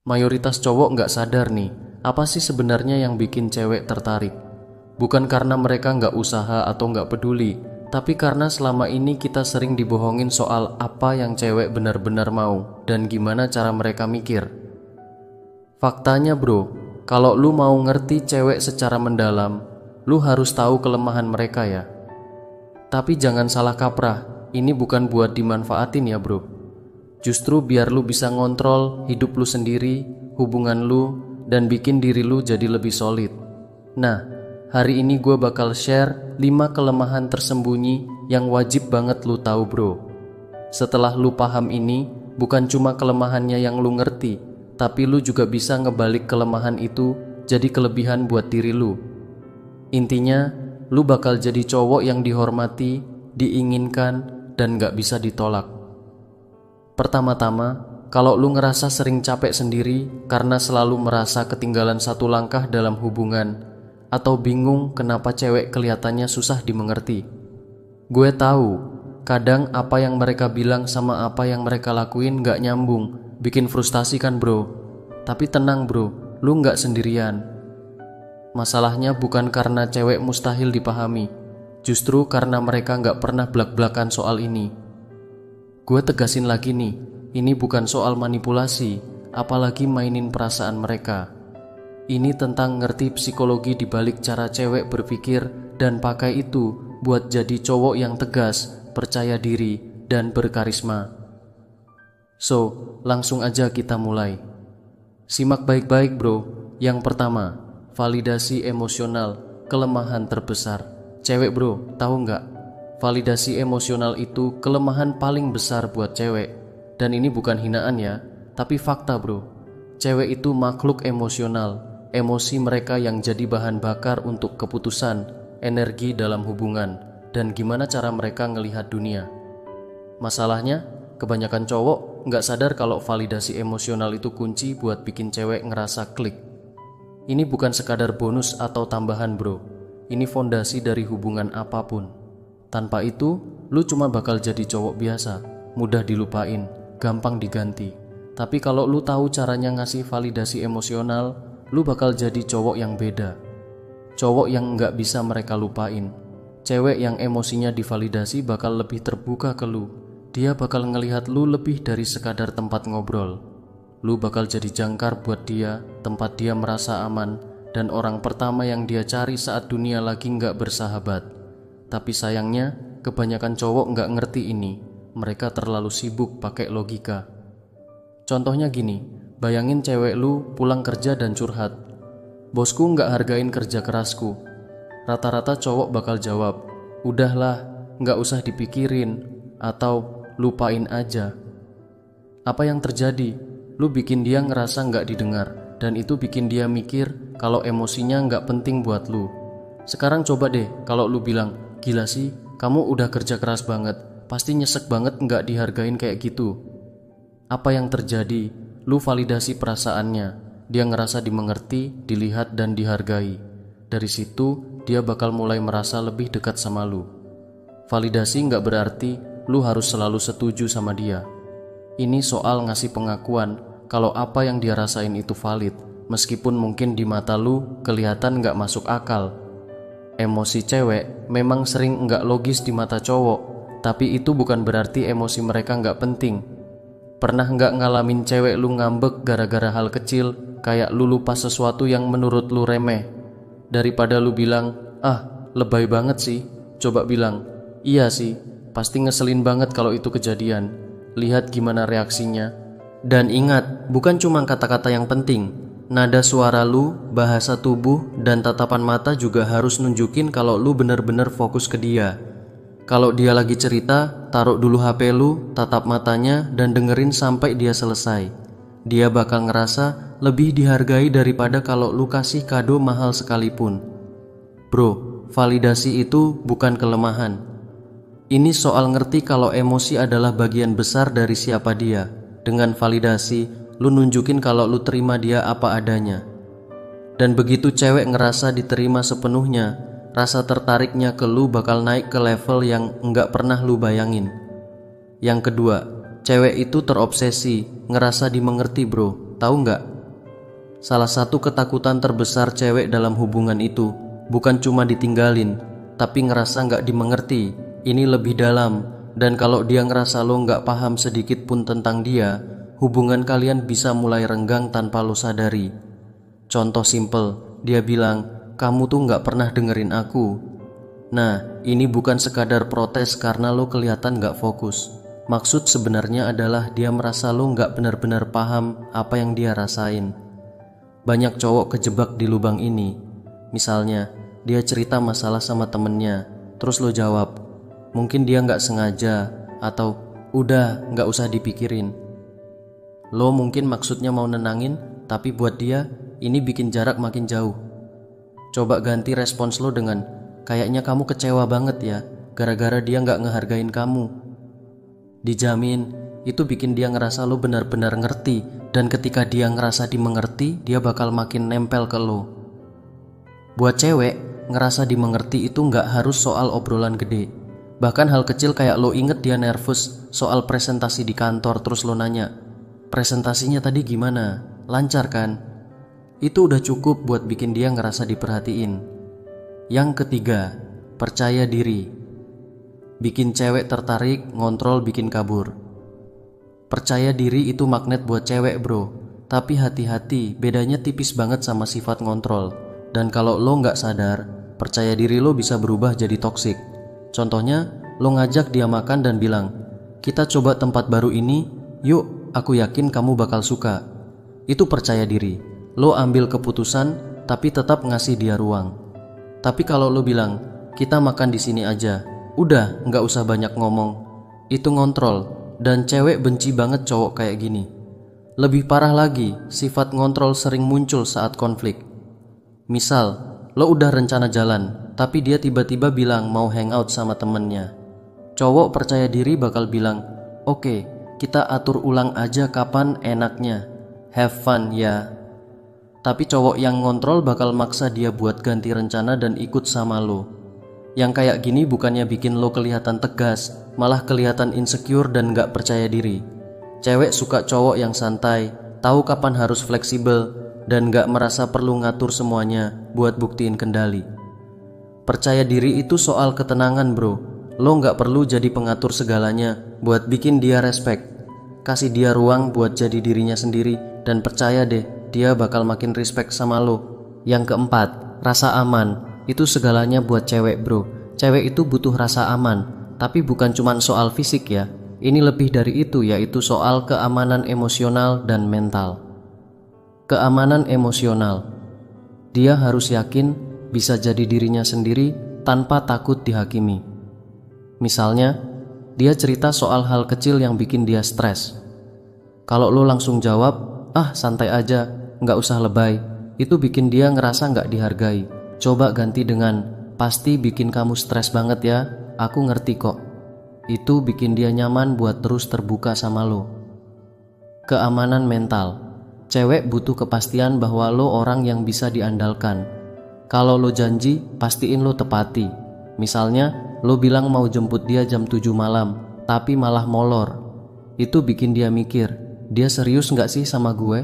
Mayoritas cowok nggak sadar nih, apa sih sebenarnya yang bikin cewek tertarik. Bukan karena mereka nggak usaha atau nggak peduli, tapi karena selama ini kita sering dibohongin soal apa yang cewek benar-benar mau dan gimana cara mereka mikir. Faktanya bro, kalau lu mau ngerti cewek secara mendalam, lu harus tahu kelemahan mereka ya. Tapi jangan salah kaprah, ini bukan buat dimanfaatin ya bro. Justru biar lu bisa ngontrol hidup lu sendiri, hubungan lu, dan bikin diri lu jadi lebih solid. Nah, hari ini gue bakal share 5 kelemahan tersembunyi yang wajib banget lu tahu bro. Setelah lu paham ini, bukan cuma kelemahannya yang lu ngerti, tapi lu juga bisa ngebalik kelemahan itu jadi kelebihan buat diri lu. Intinya, lu bakal jadi cowok yang dihormati, diinginkan, dan gak bisa ditolak. Pertama-tama, kalau lu ngerasa sering capek sendiri karena selalu merasa ketinggalan satu langkah dalam hubungan, atau bingung kenapa cewek kelihatannya susah dimengerti. Gue tahu, kadang apa yang mereka bilang sama apa yang mereka lakuin gak nyambung, bikin frustasi kan bro. Tapi tenang bro, lu gak sendirian. Masalahnya bukan karena cewek mustahil dipahami, justru karena mereka gak pernah blak-blakan soal ini. Gue tegasin lagi nih, ini bukan soal manipulasi, apalagi mainin perasaan mereka. Ini tentang ngerti psikologi dibalik cara cewek berpikir dan pakai itu buat jadi cowok yang tegas, percaya diri, dan berkarisma. So, langsung aja kita mulai. Simak baik-baik bro. Yang pertama, validasi emosional, kelemahan terbesar. Cewek bro, tahu nggak? Validasi emosional itu kelemahan paling besar buat cewek. Dan ini bukan hinaan ya, tapi fakta bro. Cewek itu makhluk emosional. Emosi mereka yang jadi bahan bakar untuk keputusan, energi dalam hubungan, dan gimana cara mereka ngelihat dunia. Masalahnya, kebanyakan cowok nggak sadar kalau validasi emosional itu kunci buat bikin cewek ngerasa klik. Ini bukan sekadar bonus atau tambahan bro. Ini fondasi dari hubungan apapun. Tanpa itu, lu cuma bakal jadi cowok biasa, mudah dilupain, gampang diganti. Tapi kalau lu tahu caranya ngasih validasi emosional, lu bakal jadi cowok yang beda. Cowok yang nggak bisa mereka lupain. Cewek yang emosinya divalidasi bakal lebih terbuka ke lu. Dia bakal ngelihat lu lebih dari sekadar tempat ngobrol. Lu bakal jadi jangkar buat dia, tempat dia merasa aman, dan orang pertama yang dia cari saat dunia lagi nggak bersahabat. Tapi sayangnya, kebanyakan cowok nggak ngerti ini. Mereka terlalu sibuk pakai logika. Contohnya gini, bayangin cewek lu pulang kerja dan curhat. Bosku nggak hargain kerja kerasku. Rata-rata cowok bakal jawab, udahlah, nggak usah dipikirin, atau lupain aja. Apa yang terjadi? Lu bikin dia ngerasa nggak didengar, dan itu bikin dia mikir kalau emosinya nggak penting buat lu. Sekarang coba deh kalau lu bilang, gila sih, kamu udah kerja keras banget, pasti nyesek banget nggak dihargain kayak gitu. Apa yang terjadi? Lu validasi perasaannya. Dia ngerasa dimengerti, dilihat, dan dihargai. Dari situ, dia bakal mulai merasa lebih dekat sama lu. Validasi nggak berarti lu harus selalu setuju sama dia. Ini soal ngasih pengakuan kalau apa yang dia rasain itu valid, meskipun mungkin di mata lu kelihatan nggak masuk akal. Emosi cewek memang sering nggak logis di mata cowok, tapi itu bukan berarti emosi mereka nggak penting. Pernah nggak ngalamin cewek lu ngambek gara-gara hal kecil, kayak lu lupa sesuatu yang menurut lu remeh? Daripada lu bilang, ah lebay banget sih, coba bilang, iya sih, pasti ngeselin banget kalau itu kejadian. Lihat gimana reaksinya. Dan ingat, bukan cuma kata-kata yang penting. Nada suara lu, bahasa tubuh, dan tatapan mata juga harus nunjukin kalau lu bener-bener fokus ke dia. Kalau dia lagi cerita, taruh dulu HP lu, tatap matanya, dan dengerin sampai dia selesai. Dia bakal ngerasa lebih dihargai daripada kalau lu kasih kado mahal sekalipun. Bro, validasi itu bukan kelemahan. Ini soal ngerti kalau emosi adalah bagian besar dari siapa dia. Dengan validasi, lu nunjukin kalau lu terima dia apa adanya. Dan begitu cewek ngerasa diterima sepenuhnya, rasa tertariknya ke lu bakal naik ke level yang enggak pernah lu bayangin. Yang kedua, cewek itu terobsesi, ngerasa dimengerti bro. Tahu nggak? Salah satu ketakutan terbesar cewek dalam hubungan itu bukan cuma ditinggalin, tapi ngerasa gak dimengerti. Ini lebih dalam, dan kalau dia ngerasa lo gak paham sedikit pun tentang dia, hubungan kalian bisa mulai renggang tanpa lo sadari. Contoh simple, dia bilang, kamu tuh gak pernah dengerin aku. Nah, ini bukan sekadar protes karena lo kelihatan gak fokus. Maksud sebenarnya adalah dia merasa lo gak benar-benar paham apa yang dia rasain. Banyak cowok kejebak di lubang ini. Misalnya, dia cerita masalah sama temennya, terus lo jawab, mungkin dia gak sengaja, atau udah gak usah dipikirin. Lo mungkin maksudnya mau nenangin, tapi buat dia, ini bikin jarak makin jauh. Coba ganti respons lo dengan, kayaknya kamu kecewa banget ya, gara-gara dia gak ngehargain kamu. Dijamin, itu bikin dia ngerasa lo benar-benar ngerti, dan ketika dia ngerasa dimengerti, dia bakal makin nempel ke lo. Buat cewek, ngerasa dimengerti itu gak harus soal obrolan gede. Bahkan hal kecil kayak lo inget dia nervous soal presentasi di kantor, terus lo nanya, presentasinya tadi gimana? Lancar kan? Itu udah cukup buat bikin dia ngerasa diperhatiin. Yang ketiga, percaya diri. Bikin cewek tertarik, ngontrol, bikin kabur. Percaya diri itu magnet buat cewek bro, tapi hati-hati, bedanya tipis banget sama sifat ngontrol. Dan kalau lo gak sadar, percaya diri lo bisa berubah jadi toksik. Contohnya, lo ngajak dia makan dan bilang, kita coba tempat baru ini, yuk, aku yakin kamu bakal suka. Itu percaya diri. Lo ambil keputusan, tapi tetap ngasih dia ruang. Tapi kalau lo bilang, kita makan di sini aja, udah, gak usah banyak ngomong, itu ngontrol. Dan cewek benci banget cowok kayak gini. Lebih parah lagi, sifat ngontrol sering muncul saat konflik. Misal, lo udah rencana jalan, tapi dia tiba-tiba bilang mau hangout sama temennya. Cowok percaya diri bakal bilang, oke, kita atur ulang aja kapan enaknya. Have fun ya. Tapi cowok yang ngontrol bakal maksa dia buat ganti rencana dan ikut sama lo. Yang kayak gini bukannya bikin lo kelihatan tegas, malah kelihatan insecure dan gak percaya diri. Cewek suka cowok yang santai, tahu kapan harus fleksibel, dan gak merasa perlu ngatur semuanya buat buktiin kendali. Percaya diri itu soal ketenangan bro. Lo gak perlu jadi pengatur segalanya buat bikin dia respect. Kasih dia ruang buat jadi dirinya sendiri, dan percaya deh, dia bakal makin respect sama lo. Yang keempat, rasa aman. Itu segalanya buat cewek bro. Cewek itu butuh rasa aman, tapi bukan cuma soal fisik ya. Ini lebih dari itu, yaitu soal keamanan emosional dan mental. Keamanan emosional. Dia harus yakin bisa jadi dirinya sendiri tanpa takut dihakimi. Misalnya, dia cerita soal hal kecil yang bikin dia stres. Kalau lo langsung jawab, ah santai aja, gak usah lebay, itu bikin dia ngerasa gak dihargai. Coba ganti dengan, pasti bikin kamu stres banget ya, aku ngerti kok. Itu bikin dia nyaman buat terus terbuka sama lo. Keamanan mental. Cewek butuh kepastian bahwa lo orang yang bisa diandalkan. Kalau lo janji, pastiin lo tepati. Misalnya, lo bilang mau jemput dia jam 7 malam, tapi malah molor. Itu bikin dia mikir, dia serius gak sih sama gue?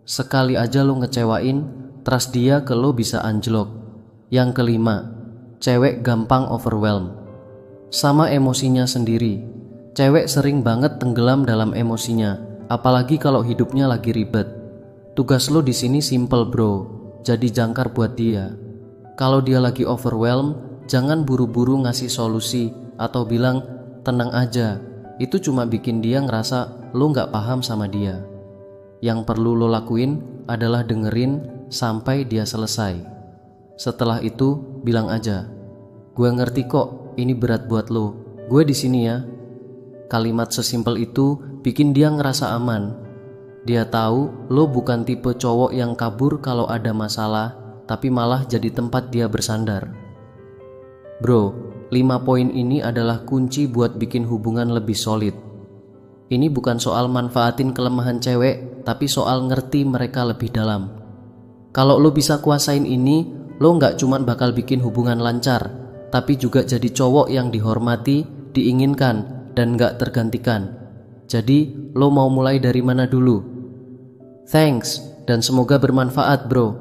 Sekali aja lo ngecewain, trust dia ke lo bisa anjlok. Yang kelima, cewek gampang overwhelm. Sama emosinya sendiri. Cewek sering banget tenggelam dalam emosinya, apalagi kalau hidupnya lagi ribet. Tugas lo di sini simple bro, jadi jangkar buat dia. Kalau dia lagi overwhelm, jangan buru-buru ngasih solusi atau bilang tenang aja. Itu cuma bikin dia ngerasa lo gak paham sama dia. Yang perlu lo lakuin adalah dengerin sampai dia selesai. Setelah itu bilang aja, gue ngerti kok, ini berat buat lo, gue di sini ya. Kalimat sesimpel itu bikin dia ngerasa aman. Dia tahu lo bukan tipe cowok yang kabur kalau ada masalah, tapi malah jadi tempat dia bersandar. Bro, 5 poin ini adalah kunci buat bikin hubungan lebih solid. Ini bukan soal manfaatin kelemahan cewek, tapi soal ngerti mereka lebih dalam. Kalau lo bisa kuasain ini, lo gak cuman bakal bikin hubungan lancar, tapi juga jadi cowok yang dihormati, diinginkan, dan gak tergantikan. Jadi, lo mau mulai dari mana dulu? Thanks, dan semoga bermanfaat bro.